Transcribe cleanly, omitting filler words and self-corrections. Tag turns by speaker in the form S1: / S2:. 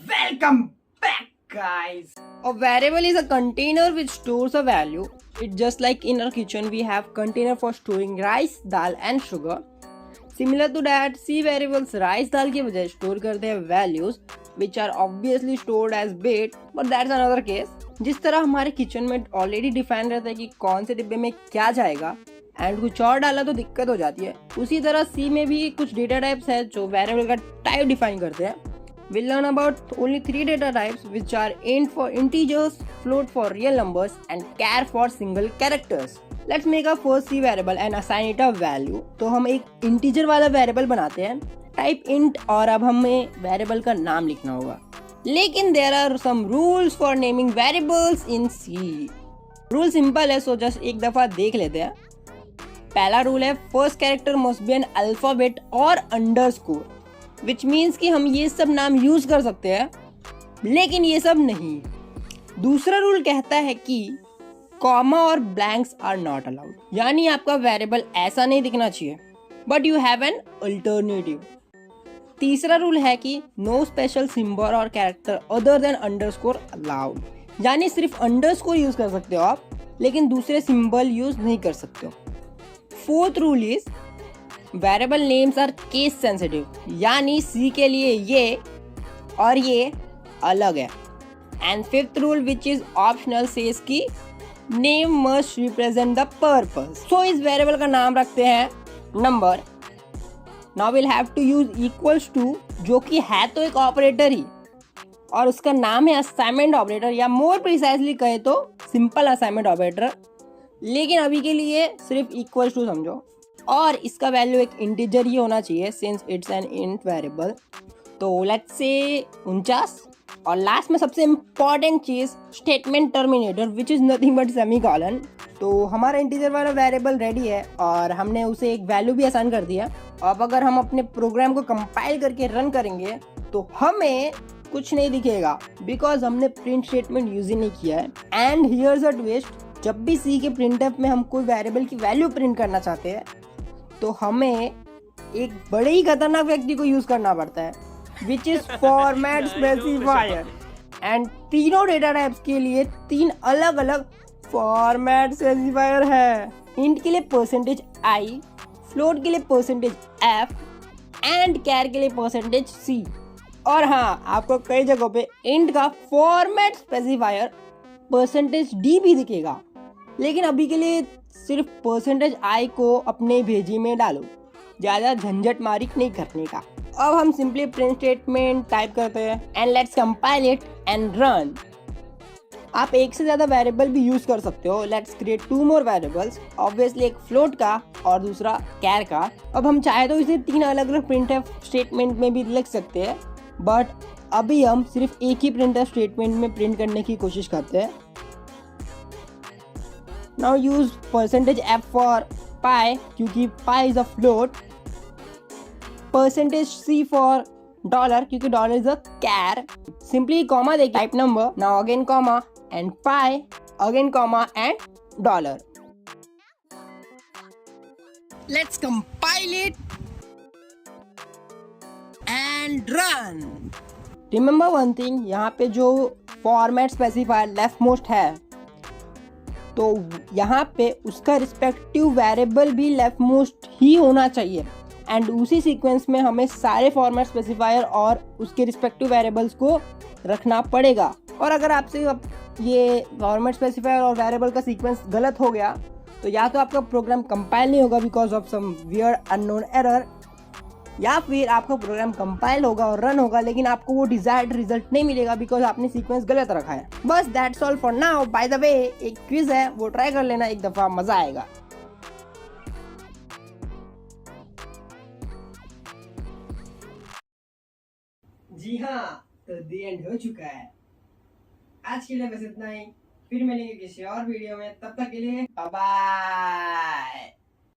S1: Welcome back, guys.
S2: A variable is a container which stores a value. It's just like in our kitchen we have container for storing rice, dal and sugar. Similar to that, C variables rice dal की वजह store करते हैं values which are obviously stored as bit, but that's another case. जिस तरह हमारे kitchen में already define रहता है कि कौन से डिब्बे में क्या जाएगा एंड कुछ और डाला तो दिक्कत हो जाती है, उसी तरह सी में भी कुछ डेटा टाइप्स है जो वेरिएबल का टाइप डिफाइन करते हैं. We'll learn about only 3 data types which are int for integers, float for real numbers and char for single characters. Let's make our first C variable and assign it a value. तो हम एक integer वाला variable बनाते हैं type int और अब हमें variable का नाम लिखना होगा. लेकिन there are some rules for naming variables in C. Rule simple है, so just एक दफा देख लेते हैं. पहला रूल है first character must be an alphabet और underscore. विच मीन्स कि हम ये सब नाम यूज कर सकते हैं लेकिन ये सब नहीं. दूसरा रूल कहता है कि कॉमा और ब्लैंक्स आर नॉट अलाउड, यानी आपका वेरिएबल ऐसा नहीं दिखना चाहिए but you have an alternative. तीसरा रूल है कि नो स्पेशल सिंबल और character other than underscore allowed, यानी सिर्फ अंडरस्कोर यूज कर सकते हो आप लेकिन दूसरे सिंबल यूज नहीं कर सकते हो. Fourth rule is variable names are case sensitive, यानी सी के लिए ये और ये अलग है. And fifth rule which is optional says कि name must represent the purpose. So इस वेरिएबल का नाम रखते हैं number. Now will have to use equals to, जो कि है तो एक ऑपरेटर ही और उसका नाम है असाइनमेंट ऑपरेटर, या मोर प्रिसाइजली कहे तो सिंपल असाइनमेंट ऑपरेटर, लेकिन अभी के लिए सिर्फ इक्वल्स टू समझो. और इसका वैल्यू एक इंटीजर ही होना चाहिए since it's an int variable. तो लेट्स से 49. और लास्ट में सबसे इम्पॉर्टेंट चीज statement terminator which is nothing but semicolon. तो हमारा इंटीजर वाला वेरिएबल रेडी है और हमने उसे एक वैल्यू भी असाइन कर दिया. अब अगर हम अपने प्रोग्राम को कंपाइल करके रन करेंगे तो हमें कुछ नहीं दिखेगा बिकॉज हमने प्रिंट स्टेटमेंट यूज ही नहीं किया है. एंड हियर्स अ ट्विस्ट, जब भी सी के प्रिंटफ में हम कोई वेरिएबल की वैल्यू प्रिंट करना चाहते हैं तो हमें एक बड़े ही खतरनाक व्यक्ति को यूज करना पड़ता है which is format specifier. And तीनों डेटा टाइप्स के लिए 3 अलग अलग फॉर्मेट स्पेसिफायर है. इंट के लिए परसेंटेज आई, फ्लोट के लिए परसेंटेज एफ एंड कैर के लिए परसेंटेज सी. और हाँ, आपको कई जगहों पे इंट का फॉर्मेट स्पेसिफायर परसेंटेज डी भी दिखेगा, लेकिन अभी के लिए सिर्फ परसेंटेज आई को अपने भेजी में डालो, ज़्यादा झंझट मारी नहीं करने का. अब हम सिंपली प्रिंट स्टेटमेंट टाइप करते हैं and let's compile it and run. आप एक से ज़्यादा वेरिएबल भी यूज़ कर सकते हो. Let's create 2 more variables, obviously एक फ्लोट का और दूसरा कैर का. अब हम चाहे तो इसे 3 अलग अलग प्रिंटफ स्टेटमेंट में भी लिख सकते हैं, बट अभी हम सिर्फ एक ही प्रिंटफ स्टेटमेंट में प्रिंट करने की कोशिश करते हैं. Now use percentage f for pi क्योंकि pi is a float, percentage c for dollar क्योंकि dollar is a char. Simply comma they type number, now again comma and pi, again comma and dollar. Let's compile it and run. Remember one thing, यहाँ पे जो format specifier leftmost है तो यहाँ पे उसका respective variable भी left most ही होना चाहिए. एंड उसी सीक्वेंस में हमें सारे फॉर्मेट स्पेसिफायर और उसके रिस्पेक्टिव वेरिएबल्स को रखना पड़ेगा. और अगर आपसे ये फॉर्मेट स्पेसिफायर और वेरिएबल का सीक्वेंस गलत हो गया तो या तो आपका प्रोग्राम कंपाइल नहीं होगा because of some weird unknown error, या फिर आपका प्रोग्राम कंपाइल होगा और रन होगा लेकिन आपको वो डिजायर्ड रिजल्ट नहीं मिलेगा बिकॉज आपने सीक्वेंस गलत रखा है. बस that's all for now. By the way, एक क्विज है, वो ट्राई कर लेना एक दफा, मजा आएगा. जी हाँ, तो द एंड हो चुका है. आज के लिए बस इतना ही, फिर मिलेंगे किसी और वीडियो में. तब तक के लिए बाय बाय.